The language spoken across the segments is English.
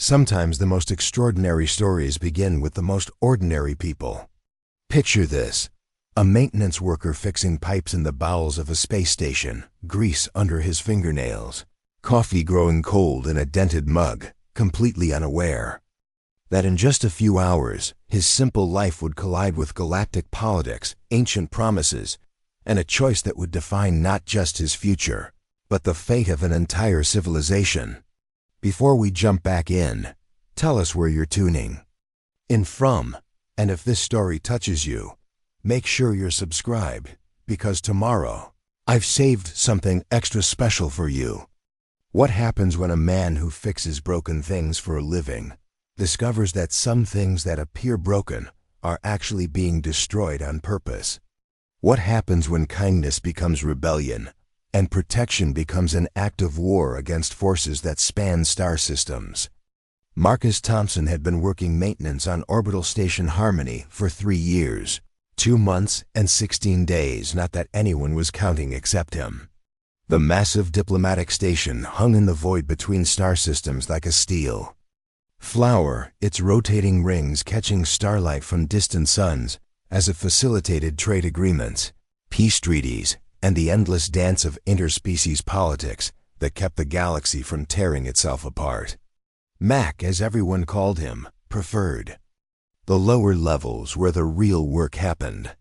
Sometimes the most extraordinary stories begin with the most ordinary people. Picture this: a maintenance worker fixing pipes in the bowels of a space station, grease under his fingernails, coffee growing cold in a dented mug, completely unaware that in just a few hours, his simple life would collide with galactic politics, ancient promises, and a choice that would define not just his future, but the fate of an entire civilization. Before we jump back in, tell us where you're tuning in from, and if this story touches you, make sure you're subscribed, because tomorrow, I've saved something extra special for you. What happens when a man who fixes broken things for a living discovers that some things that appear broken are actually being destroyed on purpose? What happens when kindness becomes rebellion and protection becomes an act of war against forces that span star systems? Marcus Thompson had been working maintenance on orbital station Harmony for 3 years, 2 months and 16 days, not that anyone was counting except him. The massive diplomatic station hung in the void between star systems like a steel flower, its rotating rings catching starlight from distant suns as it facilitated trade agreements, peace treaties, and the endless dance of interspecies politics that kept the galaxy from tearing itself apart. Mac, as everyone called him, preferred the lower levels where the real work happened.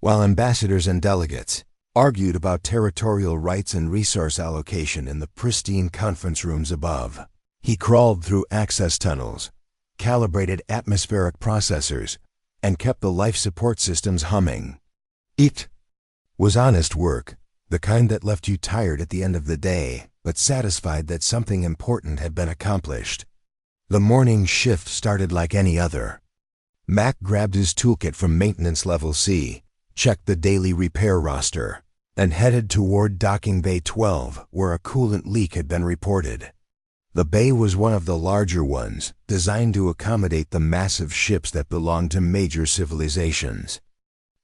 While ambassadors and delegates argued about territorial rights and resource allocation in the pristine conference rooms above, he crawled through access tunnels, calibrated atmospheric processors, and kept the life support systems humming. It was honest work, the kind that left you tired at the end of the day, but satisfied that something important had been accomplished. The morning shift started like any other. Mac grabbed his toolkit from Maintenance Level C, checked the daily repair roster, and headed toward Docking Bay 12, where a coolant leak had been reported. The bay was one of the larger ones, designed to accommodate the massive ships that belonged to major civilizations.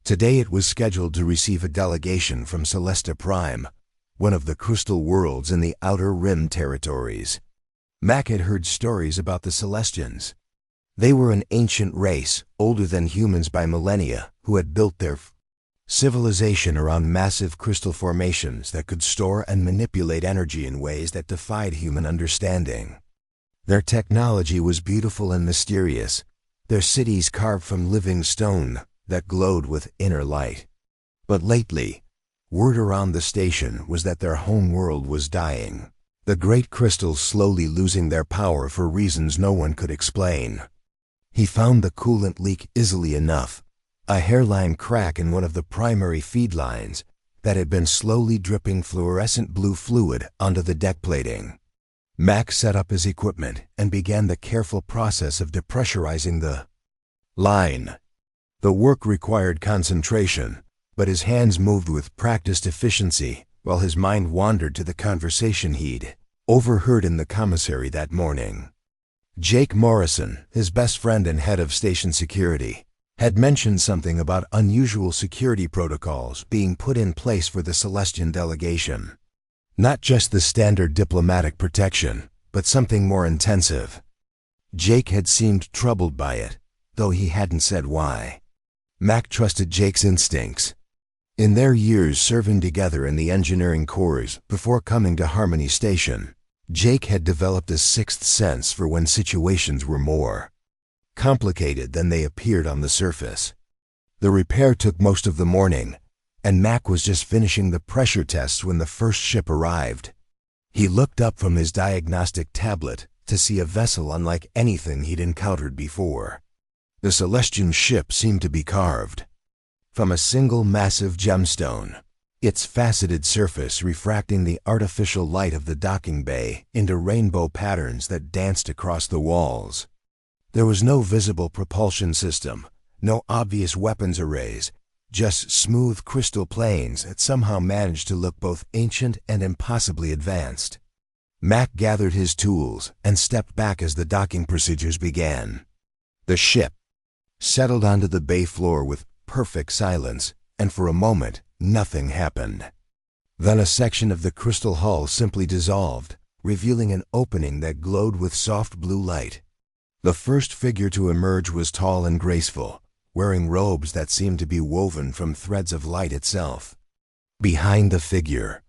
Today it was scheduled to receive a delegation from Celesta Prime, one of the crystal worlds in the Outer Rim territories. Mac had heard stories about the Celestians. They were an ancient race, older than humans by millennia, who had built their civilization around massive crystal formations that could store and manipulate energy in ways that defied human understanding. Their technology was beautiful and mysterious, their cities carved from living stone that glowed with inner light. But lately, word around the station was that their home world was dying, the great crystals slowly losing their power for reasons no one could explain. He found the coolant leak easily enough, a hairline crack in one of the primary feed lines that had been slowly dripping fluorescent blue fluid onto the deck plating. Mac set up his equipment and began the careful process of depressurizing the line. The work required concentration, but his hands moved with practiced efficiency while his mind wandered to the conversation he'd overheard in the commissary that morning. Jake Morrison, his best friend and head of station security, had mentioned something about unusual security protocols being put in place for the Celestian delegation. Not just the standard diplomatic protection, but something more intensive. Jake had seemed troubled by it, though he hadn't said why. Mac trusted Jake's instincts. In their years serving together in the engineering corps before coming to Harmony Station, Jake had developed a sixth sense for when situations were more complicated than they appeared on the surface. The repair took most of the morning, and Mac was just finishing the pressure tests when the first ship arrived. He looked up from his diagnostic tablet to see a vessel unlike anything he'd encountered before. The Celestian ship seemed to be carved from a single massive gemstone, its faceted surface refracting the artificial light of the docking bay into rainbow patterns that danced across the walls. There was no visible propulsion system, no obvious weapons arrays, just smooth crystal planes that somehow managed to look both ancient and impossibly advanced. Mac gathered his tools and stepped back as the docking procedures began. The ship settled onto the bay floor with perfect silence, and for a moment, nothing happened. Then a section of the crystal hull simply dissolved, revealing an opening that glowed with soft blue light. The first figure to emerge was tall and graceful, wearing robes that seemed to be woven from threads of light itself. Behind the figure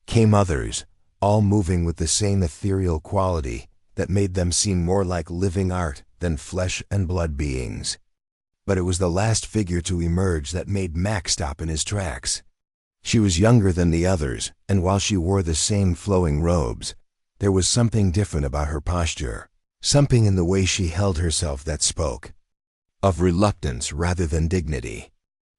came others, all moving with the same ethereal quality that made them seem more like living art than flesh and blood beings. But it was the last figure to emerge that made Mac stop in his tracks. She was younger than the others, and while she wore the same flowing robes, there was something different about her posture, something in the way she held herself that spoke of reluctance rather than dignity.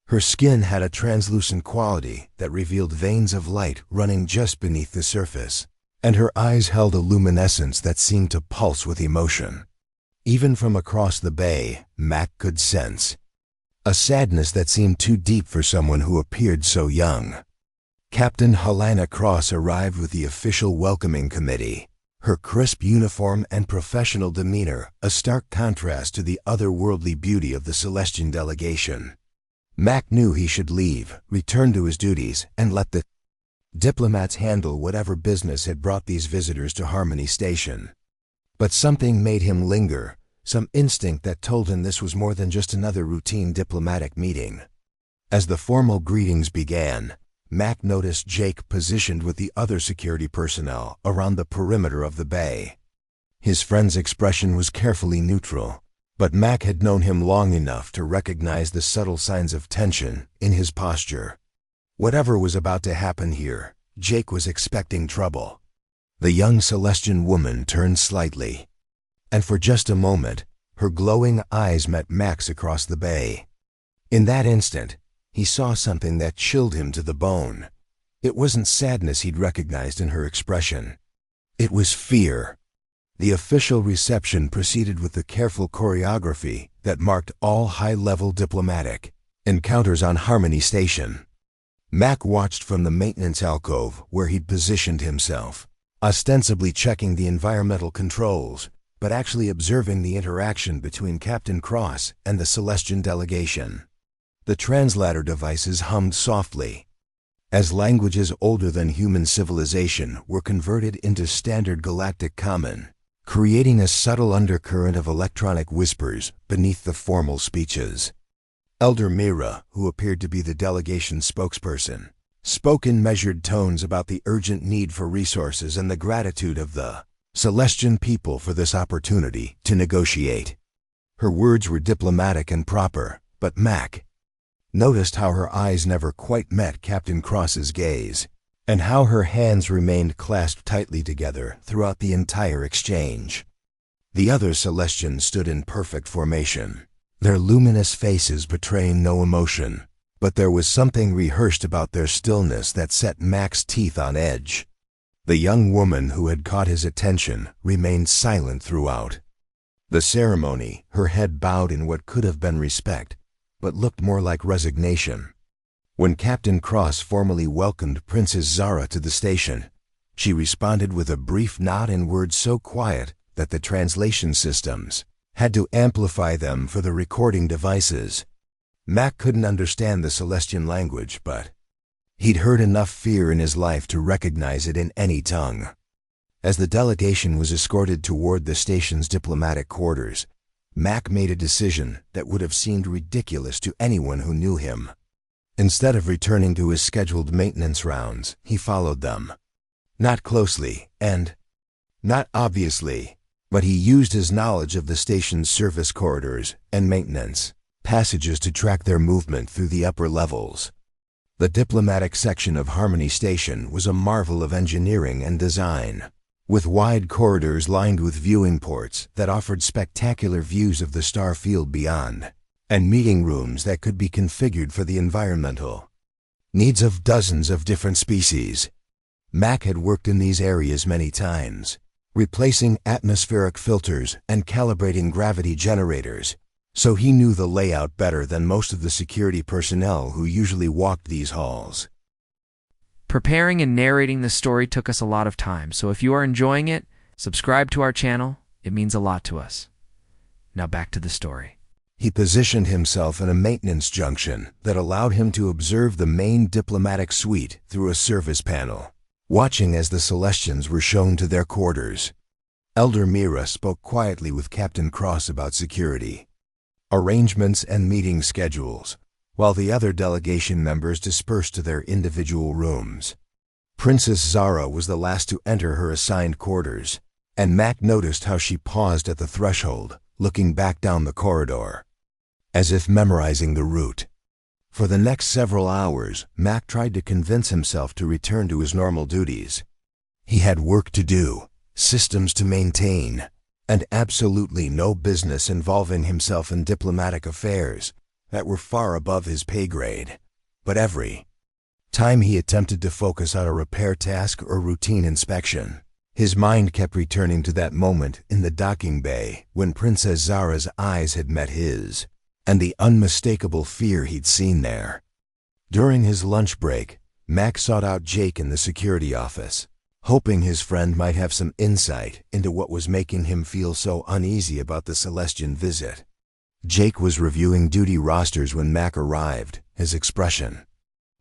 Her skin had a translucent quality that revealed veins of light running just beneath the surface, and her eyes held a luminescence that seemed to pulse with emotion. Even from across the bay, Mac could sense a sadness that seemed too deep for someone who appeared so young. Captain Helena Cross arrived with the official welcoming committee, her crisp uniform and professional demeanor a stark contrast to the otherworldly beauty of the Celestian delegation. Mac knew he should leave, return to his duties, and let the diplomats handle whatever business had brought these visitors to Harmony Station. But something made him linger, some instinct that told him this was more than just another routine diplomatic meeting. As the formal greetings began, Mac noticed Jake positioned with the other security personnel around the perimeter of the bay. His friend's expression was carefully neutral, but Mac had known him long enough to recognize the subtle signs of tension in his posture. Whatever was about to happen here, Jake was expecting trouble. The young Celestian woman turned slightly, and for just a moment, her glowing eyes met Mac's across the bay. In that instant, he saw something that chilled him to the bone. It wasn't sadness he'd recognized in her expression. It was fear. The official reception proceeded with the careful choreography that marked all high-level diplomatic encounters on Harmony Station. Mac watched from the maintenance alcove where he'd positioned himself, ostensibly checking the environmental controls, but actually observing the interaction between Captain Cross and the Celestian delegation. The translator devices hummed softly, as languages older than human civilization were converted into standard galactic common, creating a subtle undercurrent of electronic whispers beneath the formal speeches. Elder Mira, who appeared to be the delegation's spokesperson, spoke in measured tones about the urgent need for resources and the gratitude of the Celestian people for this opportunity to negotiate. Her words were diplomatic and proper, but Mac noticed how her eyes never quite met Captain Cross's gaze, and how her hands remained clasped tightly together throughout the entire exchange. The other Celestians stood in perfect formation, their luminous faces betraying no emotion, but there was something rehearsed about their stillness that set Mac's teeth on edge. The young woman who had caught his attention remained silent throughout the ceremony, her head bowed in what could have been respect, but looked more like resignation. When Captain Cross formally welcomed Princess Zara to the station, she responded with a brief nod in words so quiet that the translation systems had to amplify them for the recording devices. Mac couldn't understand the Celestian language, but he'd heard enough fear in his life to recognize it in any tongue. As the delegation was escorted toward the station's diplomatic quarters, Mac made a decision that would have seemed ridiculous to anyone who knew him. Instead of returning to his scheduled maintenance rounds, he followed them. Not closely, and not obviously, but he used his knowledge of the station's service corridors and maintenance passages to track their movement through the upper levels. The diplomatic section of Harmony Station was a marvel of engineering and design, with wide corridors lined with viewing ports that offered spectacular views of the star field beyond, and meeting rooms that could be configured for the environmental needs of dozens of different species. Mac had worked in these areas many times, replacing atmospheric filters and calibrating gravity generators, so he knew the layout better than most of the security personnel who usually walked these halls. Preparing and narrating this story took us a lot of time, so if you are enjoying it, subscribe to our channel. It means a lot to us. Now back to the story. He positioned himself in a maintenance junction that allowed him to observe the main diplomatic suite through a service panel. watching as the Celestians were shown to their quarters. Elder Mira spoke quietly with Captain Cross about security, arrangements and meeting schedules, while the other delegation members dispersed to their individual rooms. Princess Zara was the last to enter her assigned quarters, and Mac noticed how she paused at the threshold, looking back down the corridor, as if memorizing the route. For the next several hours, Mac tried to convince himself to return to his normal duties. He had work to do, systems to maintain, and absolutely no business involving himself in diplomatic affairs that were far above his pay grade. But every time he attempted to focus on a repair task or routine inspection, his mind kept returning to that moment in the docking bay when Princess Zara's eyes had met his, and the unmistakable fear he'd seen there. During his lunch break, Mac sought out Jake in the security office, hoping his friend might have some insight into what was making him feel so uneasy about the Celestian visit. Jake was reviewing duty rosters when Mac arrived, his expression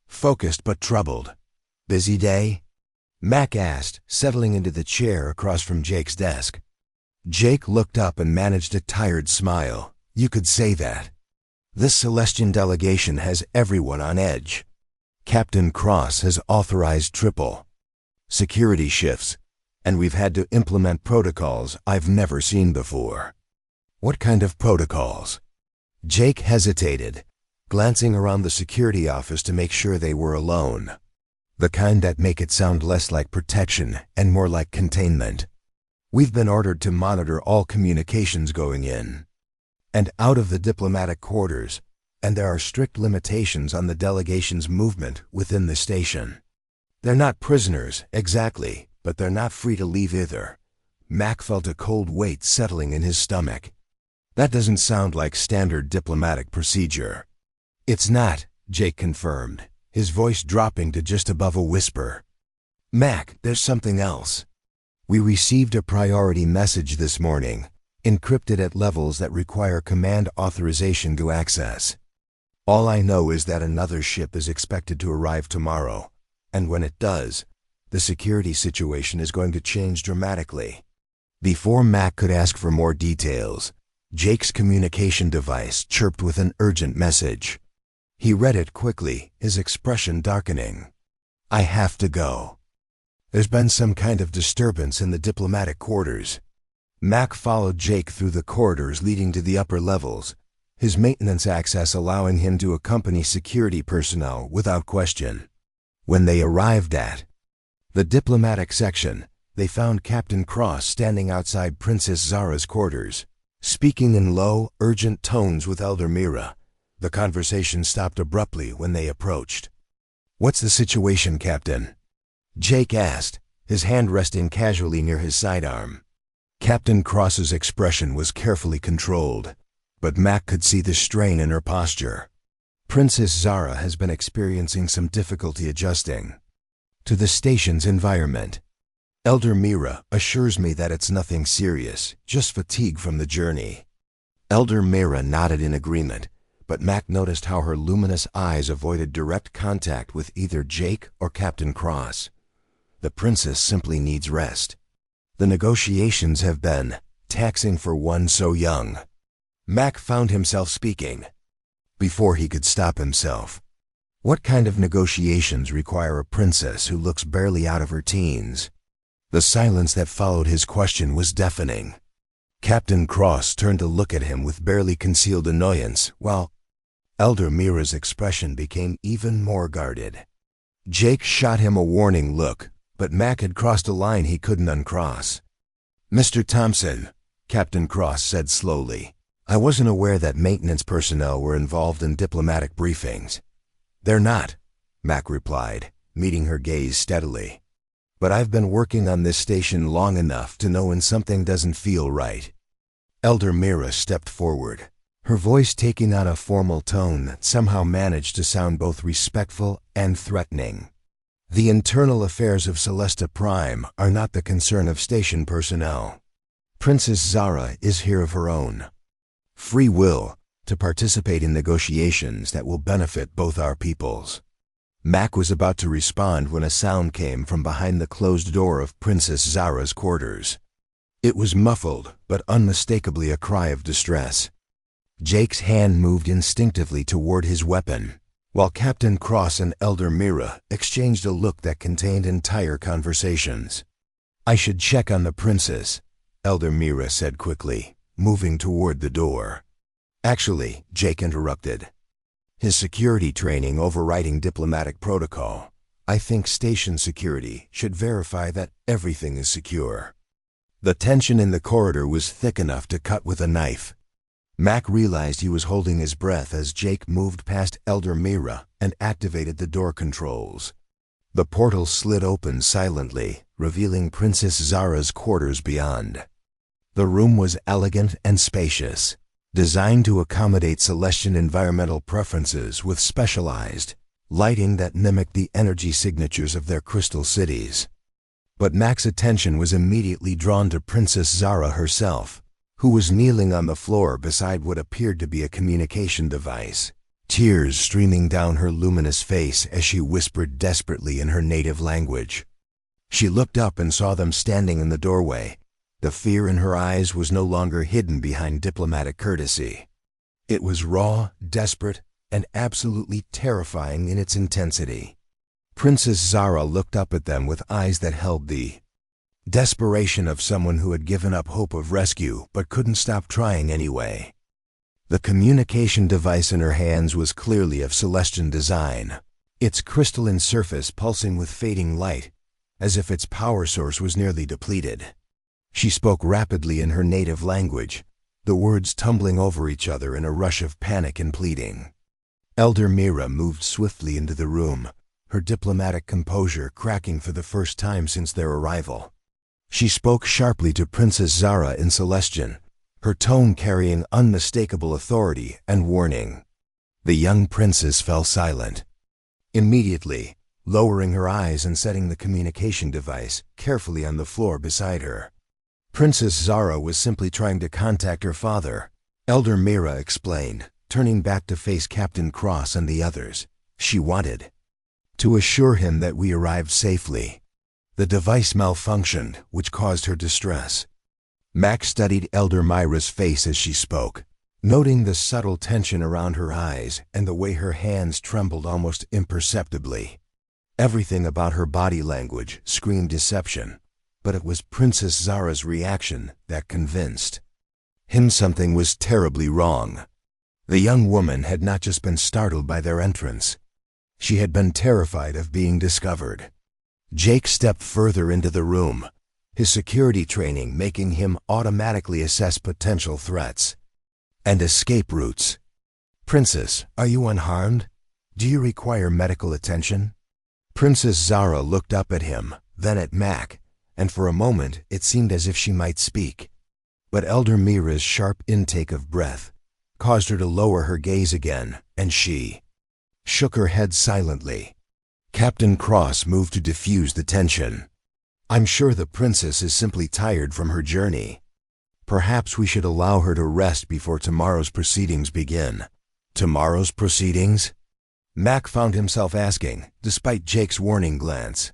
focused but troubled. "Busy day?" Mac asked, settling into the chair across from Jake's desk. Jake looked up and managed a tired smile. "You could say that. This Celestian delegation has everyone on edge. Captain Cross has authorized triple security shifts, and we've had to implement protocols I've never seen before." "What kind of protocols?" Jake hesitated, glancing around the security office to make sure they were alone. "The kind that make it sound less like protection and more like containment. We've been ordered to monitor all communications going in and out of the diplomatic quarters, and there are strict limitations on the delegation's movement within the station. They're not prisoners, exactly, but they're not free to leave either." Mac felt a cold weight settling in his stomach. That doesn't sound like standard diplomatic procedure. "It's not," Jake confirmed, his voice dropping to just above a whisper. "Mac, there's something else. We received a priority message this morning, encrypted at levels that require command authorization to access. All I know is that another ship is expected to arrive tomorrow, and when it does, the security situation is going to change dramatically." Before Mac could ask for more details, Jake's communication device chirped with an urgent message. He read it quickly, his expression darkening. "I have to go. There's been some kind of disturbance in the diplomatic quarters." Mac followed Jake through the corridors leading to the upper levels, his maintenance access allowing him to accompany security personnel without question. When they arrived at the diplomatic section, they found Captain Cross standing outside Princess Zara's quarters, speaking in low, urgent tones with Elder Mira. The conversation stopped abruptly when they approached. "What's the situation, Captain?" Jake asked, his hand resting casually near his sidearm. Captain Cross's expression was carefully controlled, but Mac could see the strain in her posture. "Princess Zara has been experiencing some difficulty adjusting to the station's environment. Elder Mira assures me that it's nothing serious, just fatigue from the journey." Elder Mira nodded in agreement, but Mac noticed how her luminous eyes avoided direct contact with either Jake or Captain Cross. "The princess simply needs rest. The negotiations have been taxing for one so young." Mac found himself speaking before he could stop himself. What kind of negotiations require a princess who looks barely out of her teens? The silence that followed his question was deafening. Captain Cross turned to look at him with barely concealed annoyance, while Elder Mira's expression became even more guarded. Jake shot him a warning look, but Mac had crossed a line he couldn't uncross. "Mr. Thompson," Captain Cross said slowly, "I wasn't aware that maintenance personnel were involved in diplomatic briefings." "They're not," Mac replied, meeting her gaze steadily. "But I've been working on this station long enough to know when something doesn't feel right." Elder Mira stepped forward, her voice taking on a formal tone that somehow managed to sound both respectful and threatening. "The internal affairs of Celesta Prime are not the concern of station personnel. Princess Zara is here of her own free will to participate in negotiations that will benefit both our peoples. Mac was about to respond when a sound came from behind the closed door of Princess Zara's quarters. It was muffled, but unmistakably a cry of distress. Jake's hand moved instinctively toward his weapon, while Captain Cross and Elder Mira exchanged a look that contained entire conversations. "I should check on the princess," Elder Mira said quickly, moving toward the door. "Actually," Jake interrupted, his security training overriding diplomatic protocol, "I think station security should verify that everything is secure." The tension in the corridor was thick enough to cut with a knife. Mac realized he was holding his breath as Jake moved past Elder Mira and activated the door controls. The portal slid open silently, revealing Princess Zara's quarters beyond. The room was elegant and spacious, designed to accommodate Celestian environmental preferences with specialized lighting that mimicked the energy signatures of their crystal cities. But Mac's attention was immediately drawn to Princess Zara herself, who was kneeling on the floor beside what appeared to be a communication device, tears streaming down her luminous face as she whispered desperately in her native language. She looked up and saw them standing in the doorway. The fear in her eyes was no longer hidden behind diplomatic courtesy. It was raw, desperate, and absolutely terrifying in its intensity. Princess Zara looked up at them with eyes that held the desperation of someone who had given up hope of rescue but couldn't stop trying anyway. The communication device in her hands was clearly of Celestian design, its crystalline surface pulsing with fading light, as if its power source was nearly depleted. She spoke rapidly in her native language, the words tumbling over each other in a rush of panic and pleading. Elder Mira moved swiftly into the room, her diplomatic composure cracking for the first time since their arrival. She spoke sharply to Princess Zara in Celestian, her tone carrying unmistakable authority and warning. The young princess fell silent. Immediately, lowering her eyes and setting the communication device carefully on the floor beside her. Princess Zara was simply trying to contact her father, Elder Mira explained, turning back to face Captain Cross and the others. She wanted to assure him that we arrived safely. The device malfunctioned, which caused her distress. Mac studied Elder Myra's face as she spoke, noting the subtle tension around her eyes and the way her hands trembled almost imperceptibly. Everything about her body language screamed deception, but it was Princess Zara's reaction that convinced him something was terribly wrong. The young woman had not just been startled by their entrance. She had been terrified of being discovered. Jake stepped further into the room, his security training making him automatically assess potential threats and escape routes. "Princess, are you unharmed? Do you require medical attention?" Princess Zara looked up at him, then at Mac, and for a moment it seemed as if she might speak. But Elder Mira's sharp intake of breath caused her to lower her gaze again, and she shook her head silently. Captain Cross moved to diffuse the tension. "I'm sure the princess is simply tired from her journey. Perhaps we should allow her to rest before tomorrow's proceedings begin." "Tomorrow's proceedings?" Mac found himself asking, despite Jake's warning glance.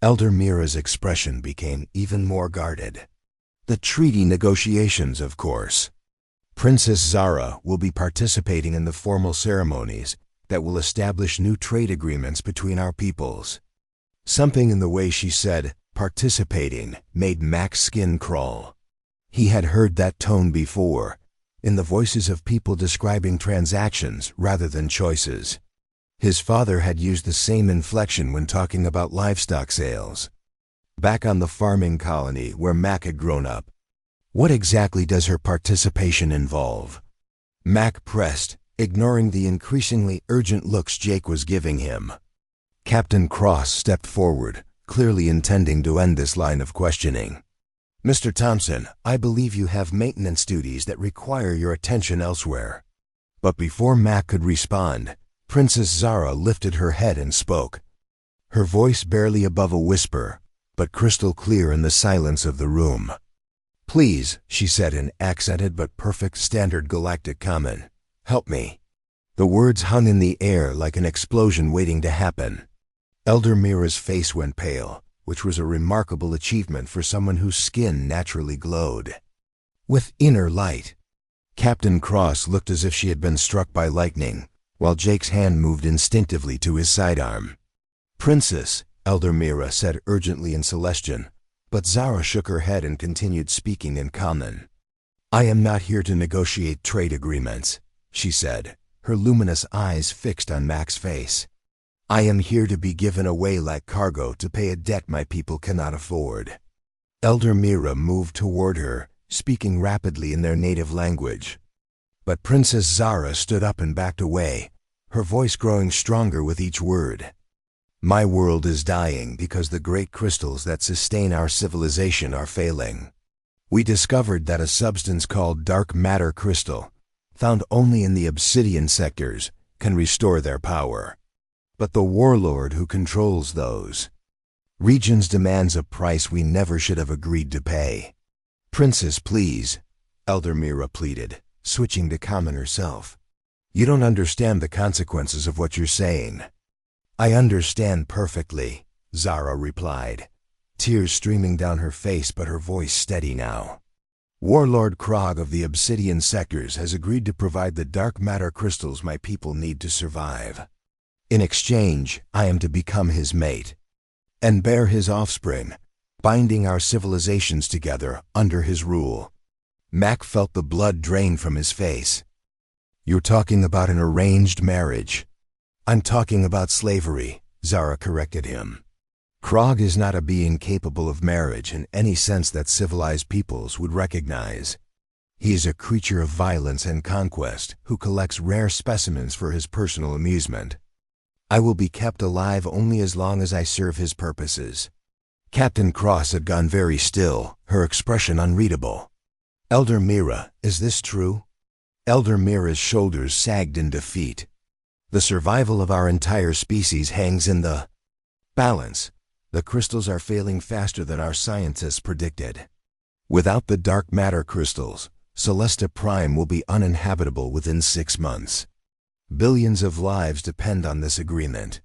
Elder Mira's expression became even more guarded. "The treaty negotiations, of course. Princess Zara will be participating in the formal ceremonies that will establish new trade agreements between our peoples." Something in the way she said participating made Mac's skin crawl. He had heard that tone before, in the voices of people describing transactions rather than choices. His father had used the same inflection when talking about livestock sales. Back on the farming colony where Mac had grown up. "What exactly does her participation involve?" Mac pressed, ignoring the increasingly urgent looks Jake was giving him. Captain Cross stepped forward, clearly intending to end this line of questioning. "Mr. Thompson, I believe you have maintenance duties that require your attention elsewhere." But before Mac could respond, Princess Zara lifted her head and spoke, her voice barely above a whisper, but crystal clear in the silence of the room. "Please," she said in accented but perfect standard galactic common, "help me." The words hung in the air like an explosion waiting to happen. Elder Mira's face went pale, which was a remarkable achievement for someone whose skin naturally glowed with inner light. Captain Cross looked as if she had been struck by lightning, while Jake's hand moved instinctively to his sidearm. "Princess," Elder Mira said urgently in Celestian, but Zara shook her head and continued speaking in Common. "I am not here to negotiate trade agreements," she said, her luminous eyes fixed on Mac's face. "I am here to be given away like cargo to pay a debt my people cannot afford." Elder Mira moved toward her, speaking rapidly in their native language. But Princess Zara stood up and backed away, her voice growing stronger with each word. "My world is dying because the great crystals that sustain our civilization are failing. We discovered that a substance called dark matter crystal, found only in the obsidian sectors, can restore their power. But the warlord who controls those regions demands a price we never should have agreed to pay." "Princess, please," Elder Mira pleaded, switching to Common herself. "You don't understand the consequences of what you're saying." "I understand perfectly," Zara replied, tears streaming down her face but her voice steady now. "Warlord Krog of the Obsidian Sectors has agreed to provide the dark matter crystals my people need to survive. In exchange, I am to become his mate and bear his offspring, binding our civilizations together under his rule." Mac felt the blood drain from his face. "You're talking about an arranged marriage." "I'm talking about slavery," Zara corrected him. "Krog is not a being capable of marriage in any sense that civilized peoples would recognize. He is a creature of violence and conquest who collects rare specimens for his personal amusement. I will be kept alive only as long as I serve his purposes." Captain Cross had gone very still, her expression unreadable. "Elder Mira, is this true?" Elder Mira's shoulders sagged in defeat. "The survival of our entire species hangs in the balance. The crystals are failing faster than our scientists predicted. Without the dark matter crystals, Celesta Prime will be uninhabitable within 6 months. Billions of lives depend on this agreement."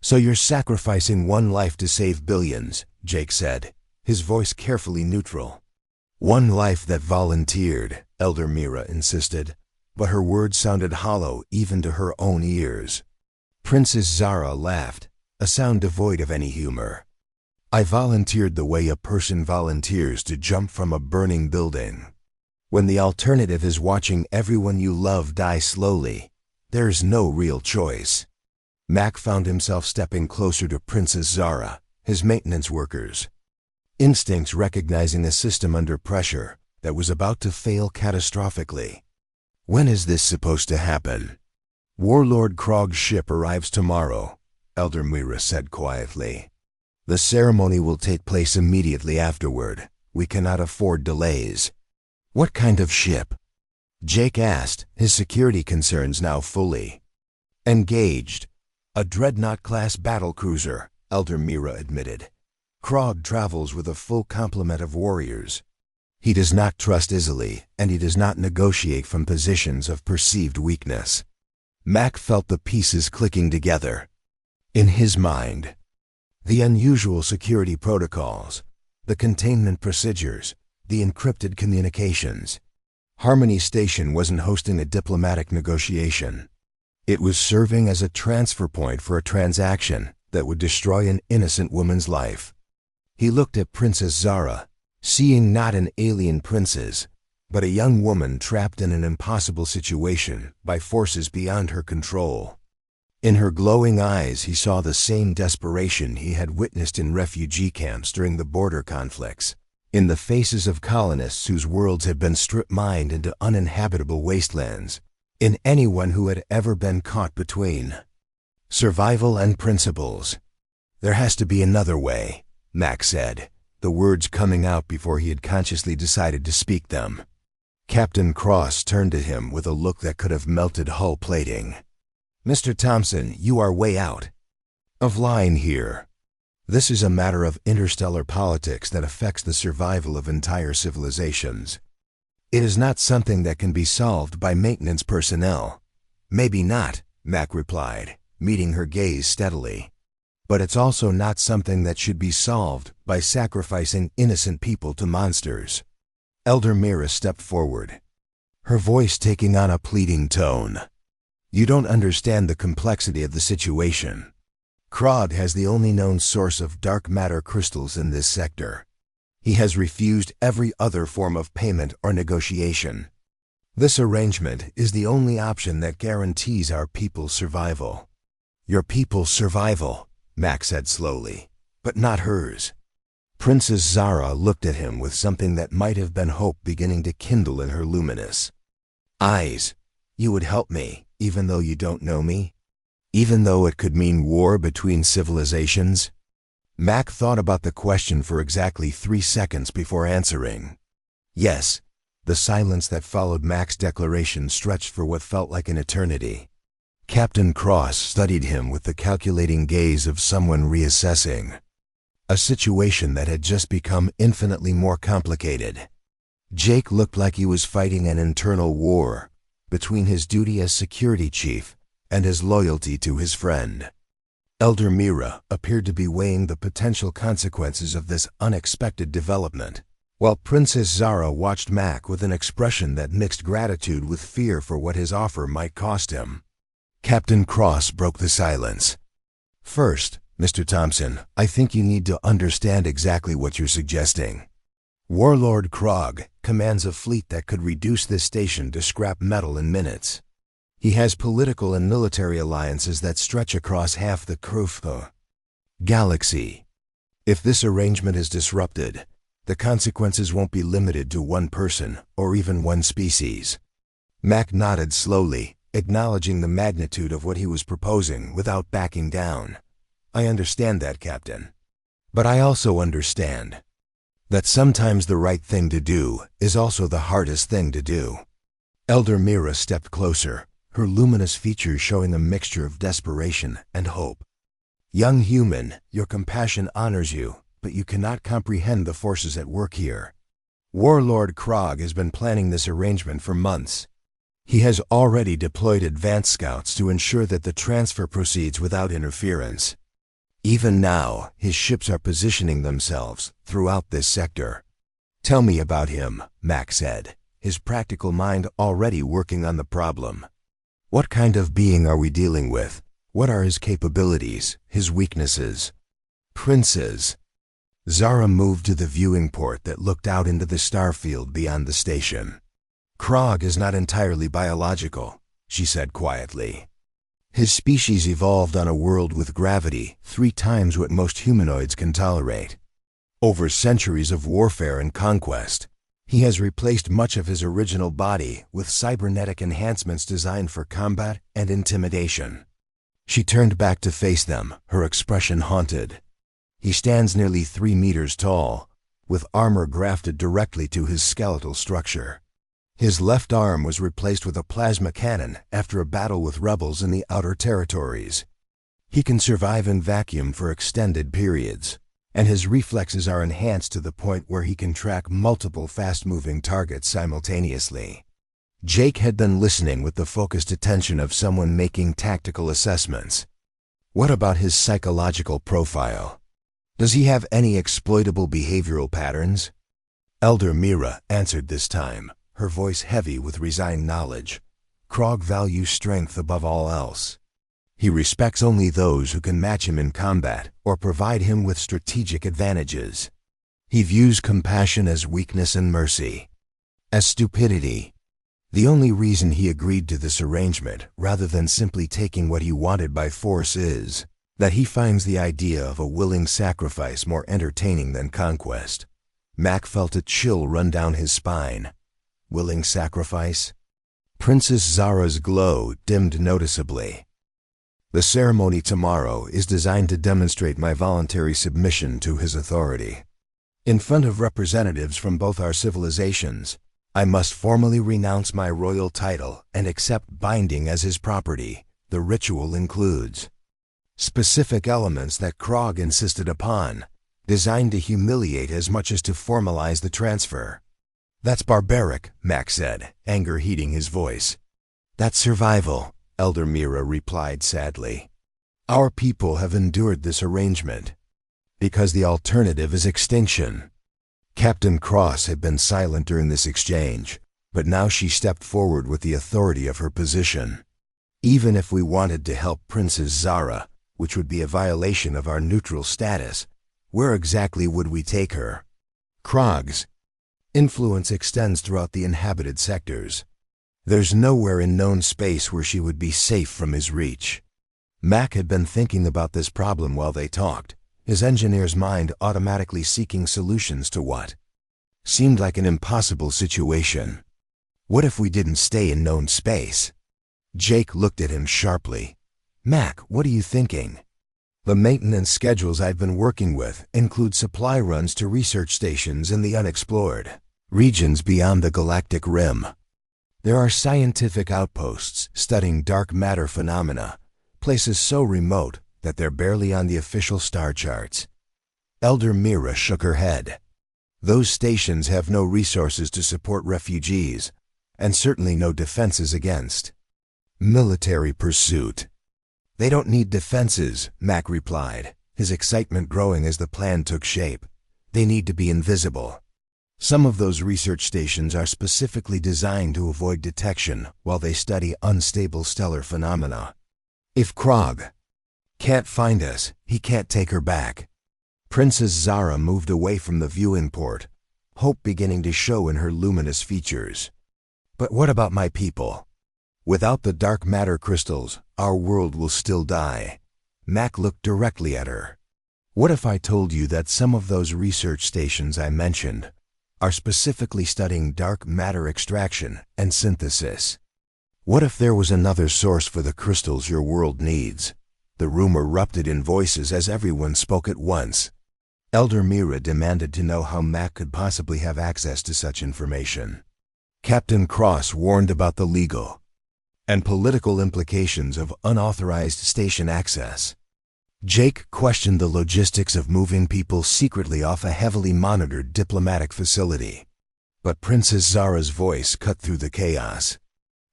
"So you're sacrificing one life to save billions," Jake said, his voice carefully neutral. "One life that volunteered," Elder Mira insisted, but her words sounded hollow even to her own ears. Princess Zara laughed, a sound devoid of any humor. "I volunteered the way a person volunteers to jump from a burning building. When the alternative is watching everyone you love die slowly, there's no real choice." Mac found himself stepping closer to Princess Zara, his maintenance workers, instincts recognizing a system under pressure that was about to fail catastrophically. "When is this supposed to happen?" "Warlord Krog's ship arrives tomorrow," Elder Mira said quietly. "The ceremony will take place immediately afterward. We cannot afford delays." "What kind of ship?" Jake asked, his security concerns now fully engaged. "A dreadnought-class battlecruiser," Elder Mira admitted. "Krog travels with a full complement of warriors. He does not trust easily, and he does not negotiate from positions of perceived weakness." Mac felt the pieces clicking together. In his mind, the unusual security protocols, the containment procedures, the encrypted communications. Harmony Station wasn't hosting a diplomatic negotiation. It was serving as a transfer point for a transaction that would destroy an innocent woman's life. He looked at Princess Zara, seeing not an alien princess, but a young woman trapped in an impossible situation by forces beyond her control. In her glowing eyes he saw the same desperation he had witnessed in refugee camps during the border conflicts, in the faces of colonists whose worlds had been strip-mined into uninhabitable wastelands, in anyone who had ever been caught between survival and principles. "There has to be another way," Mac said, the words coming out before he had consciously decided to speak them. Captain Cross turned to him with a look that could have melted hull plating. "Mr. Thompson, you are way out of line here. This is a matter of interstellar politics that affects the survival of entire civilizations. It is not something that can be solved by maintenance personnel. Maybe not, Mac replied, meeting her gaze steadily. But it's also not something that should be solved by sacrificing innocent people to monsters. Elder Mira stepped forward, her voice taking on a pleading tone. You don't understand the complexity of the situation. Krog has the only known source of dark matter crystals in this sector. He has refused every other form of payment or negotiation. This arrangement is the only option that guarantees our people's survival. Your people's survival, Max said slowly, but not hers. Princess Zara looked at him with something that might have been hope beginning to kindle in her luminous eyes. You would help me, even though you don't know me? Even though it could mean war between civilizations? Mac thought about the question for exactly 3 seconds before answering. Yes. The silence that followed Mac's declaration stretched for what felt like an eternity. Captain Cross studied him with the calculating gaze of someone reassessing a situation that had just become infinitely more complicated. Jake looked like he was fighting an internal war between his duty as security chief and his loyalty to his friend. Elder Mira appeared to be weighing the potential consequences of this unexpected development, while Princess Zara watched Mac with an expression that mixed gratitude with fear for what his offer might cost him. Captain Cross broke the silence. First, Mr. Thompson, I think you need to understand exactly what you're suggesting. Warlord Krog commands a fleet that could reduce this station to scrap metal in minutes. He has political and military alliances that stretch across half the Krufta galaxy. If this arrangement is disrupted, the consequences won't be limited to one person or even one species. Mac nodded slowly, acknowledging the magnitude of what he was proposing without backing down. I understand that, Captain. But I also understand that sometimes the right thing to do is also the hardest thing to do. Elder Mira stepped closer, her luminous features showing a mixture of desperation and hope. Young human, your compassion honors you, but you cannot comprehend the forces at work here. Warlord Krog has been planning this arrangement for months. He has already deployed advance scouts to ensure that the transfer proceeds without interference. Even now, his ships are positioning themselves throughout this sector. Tell me about him, Mac said, his practical mind already working on the problem. What kind of being are we dealing with? What are his capabilities, his weaknesses? Princes. Zara moved to the viewing port that looked out into the starfield beyond the station. Krog is not entirely biological, she said quietly. His species evolved on a world with gravity 3 times what most humanoids can tolerate. Over centuries of warfare and conquest, he has replaced much of his original body with cybernetic enhancements designed for combat and intimidation. She turned back to face them, her expression haunted. He stands nearly 3 meters tall, with armor grafted directly to his skeletal structure. His left arm was replaced with a plasma cannon after a battle with rebels in the outer territories. He can survive in vacuum for extended periods, and his reflexes are enhanced to the point where he can track multiple fast-moving targets simultaneously. Jake had been listening with the focused attention of someone making tactical assessments. What about his psychological profile? Does he have any exploitable behavioral patterns? Elder Mira answered this time, her voice heavy with resigned knowledge. Krog values strength above all else. He respects only those who can match him in combat or provide him with strategic advantages. He views compassion as weakness and mercy as stupidity. The only reason he agreed to this arrangement, rather than simply taking what he wanted by force, is that he finds the idea of a willing sacrifice more entertaining than conquest. Mac felt a chill run down his spine. Willing sacrifice? Princess Zara's glow dimmed noticeably. The ceremony tomorrow is designed to demonstrate my voluntary submission to his authority. In front of representatives from both our civilizations, I must formally renounce my royal title and accept binding as his property. The ritual includes specific elements that Krog insisted upon, designed to humiliate as much as to formalize the transfer. That's barbaric, Mac said, anger heating his voice. That's survival, Elder Mira replied sadly. Our people have endured this arrangement because the alternative is extinction. Captain Cross had been silent during this exchange, but now she stepped forward with the authority of her position. Even if we wanted to help Princess Zara, which would be a violation of our neutral status, where exactly would we take her? Krog's influence extends throughout the inhabited sectors. There's nowhere in known space where she would be safe from his reach. Mac had been thinking about this problem while they talked, his engineer's mind automatically seeking solutions to what seemed like an impossible situation. What if we didn't stay in known space? Jake looked at him sharply. Mac, what are you thinking? The maintenance schedules I've been working with include supply runs to research stations in the unexplored regions beyond the galactic rim. There are scientific outposts studying dark matter phenomena, places so remote that they're barely on the official star charts. Elder Mira shook her head. Those stations have no resources to support refugees, and certainly no defenses against military pursuit. They don't need defenses, Mac replied, his excitement growing as the plan took shape. They need to be invisible. Some of those research stations are specifically designed to avoid detection while they study unstable stellar phenomena. If Krog can't find us, he can't take her back. Princess Zara moved away from the viewing port, hope beginning to show in her luminous features. But what about my people? Without the dark matter crystals, our world will still die. Mac looked directly at her. What if I told you that some of those research stations I mentioned are specifically studying dark matter extraction and synthesis? What if there was another source for the crystals your world needs? The room erupted in voices as everyone spoke at once. Elder Mira demanded to know how Mac could possibly have access to such information. Captain Cross warned about the legal and political implications of unauthorized station access. Jake questioned the logistics of moving people secretly off a heavily monitored diplomatic facility. But Princess Zara's voice cut through the chaos.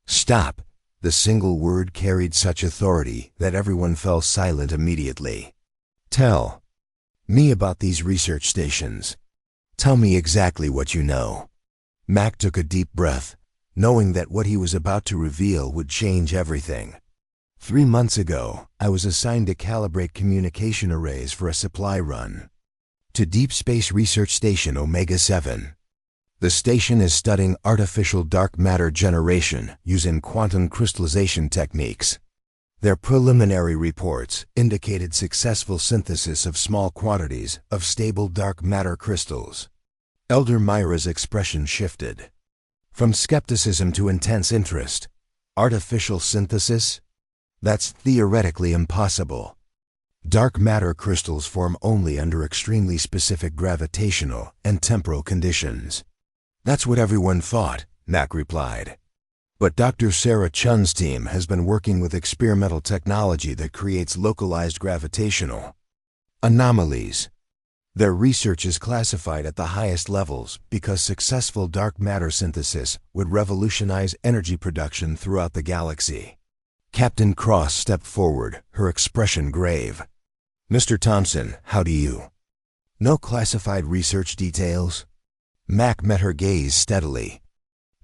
Stop! The single word carried such authority that everyone fell silent immediately. Tell me about these research stations. Tell me exactly what you know. Mac took a deep breath, knowing that what he was about to reveal would change everything. 3 months ago, I was assigned to calibrate communication arrays for a supply run to Deep Space Research Station Omega-7. The station is studying artificial dark matter generation using quantum crystallization techniques. Their preliminary reports indicated successful synthesis of small quantities of stable dark matter crystals. Elder Mira's expression shifted. From skepticism to intense interest. Artificial synthesis? That's theoretically impossible. Dark matter crystals form only under extremely specific gravitational and temporal conditions. That's what everyone thought, Mac replied. But Dr. Sarah Chun's team has been working with experimental technology that creates localized gravitational anomalies. Their research is classified at the highest levels because successful dark matter synthesis would revolutionize energy production throughout the galaxy. Captain Cross stepped forward, her expression grave. Mr. Thompson, how do you? No classified research details? Mac met her gaze steadily.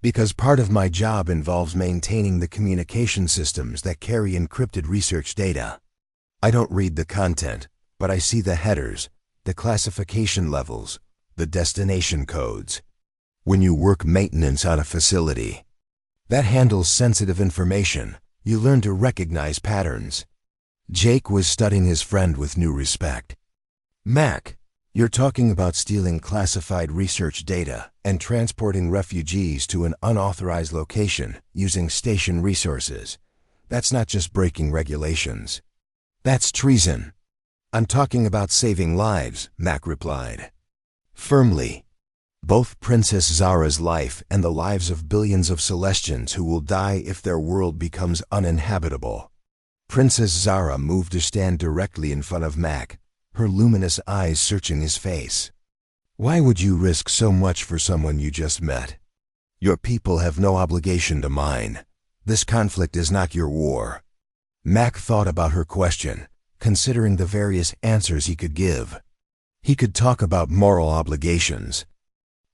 Because part of my job involves maintaining the communication systems that carry encrypted research data. I don't read the content, but I see the headers, the classification levels, the destination codes. When you work maintenance on a facility that handles sensitive information, you learn to recognize patterns. Jake was studying his friend with new respect. Mac, you're talking about stealing classified research data and transporting refugees to an unauthorized location using station resources. That's not just breaking regulations. That's treason. I'm talking about saving lives, Mac replied. Firmly. Both Princess Zara's life and the lives of billions of Celestians who will die if their world becomes uninhabitable. Princess Zara moved to stand directly in front of Mac, her luminous eyes searching his face. Why would you risk so much for someone you just met? Your people have no obligation to mine. This conflict is not your war. Mac thought about her question, considering the various answers he could give. He could talk about moral obligations,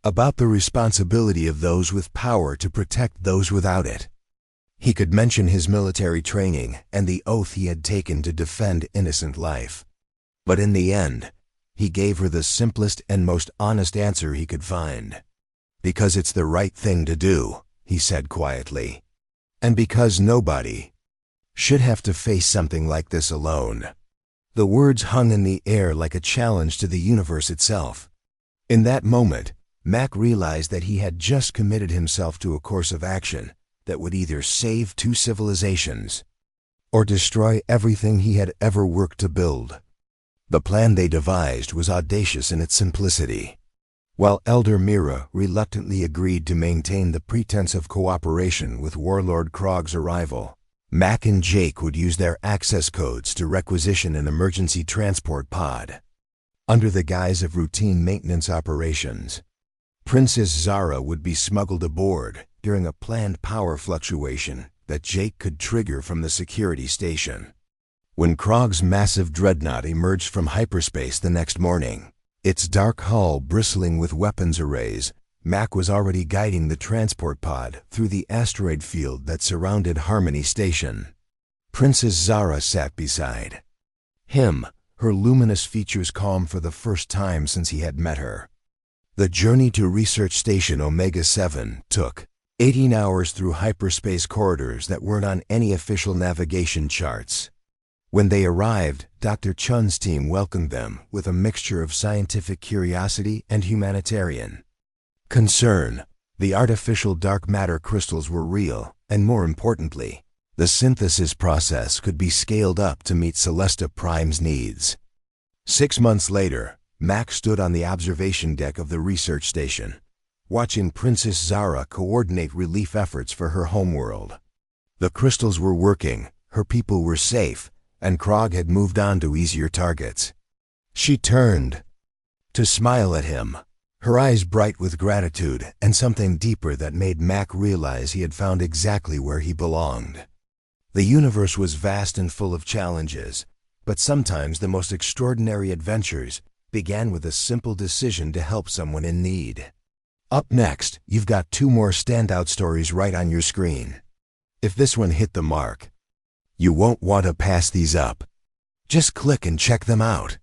about the responsibility of those with power to protect those without it. He could mention his military training and the oath he had taken to defend innocent life. But in the end, he gave her the simplest and most honest answer he could find. Because it's the right thing to do, he said quietly. And because nobody should have to face something like this alone. The words hung in the air like a challenge to the universe itself. In that moment, Mac realized that he had just committed himself to a course of action that would either save two civilizations or destroy everything he had ever worked to build. The plan they devised was audacious in its simplicity. While Elder Mira reluctantly agreed to maintain the pretense of cooperation with Warlord Krog's arrival, Mac and Jake would use their access codes to requisition an emergency transport pod. Under the guise of routine maintenance operations, Princess Zara would be smuggled aboard during a planned power fluctuation that Jake could trigger from the security station. When Krog's massive dreadnought emerged from hyperspace the next morning, its dark hull bristling with weapons arrays, Mac was already guiding the transport pod through the asteroid field that surrounded Harmony Station. Princess Zara sat beside him, her luminous features calm for the first time since he had met her. The journey to Research Station Omega-7 took 18 hours through hyperspace corridors that weren't on any official navigation charts. When they arrived, Dr. Chun's team welcomed them with a mixture of scientific curiosity and humanitarian concern. The artificial dark matter crystals were real, and more importantly, the synthesis process could be scaled up to meet Celesta Prime's needs. 6 months later, Mac stood on the observation deck of the research station, watching Princess Zara coordinate relief efforts for her homeworld. The crystals were working, her people were safe, and Krog had moved on to easier targets. She turned to smile at him, her eyes bright with gratitude and something deeper that made Mac realize he had found exactly where he belonged. The universe was vast and full of challenges, but sometimes the most extraordinary adventures began with a simple decision to help someone in need. Up next, you've got 2 more standout stories right on your screen. If this one hit the mark, you won't want to pass these up. Just click and check them out.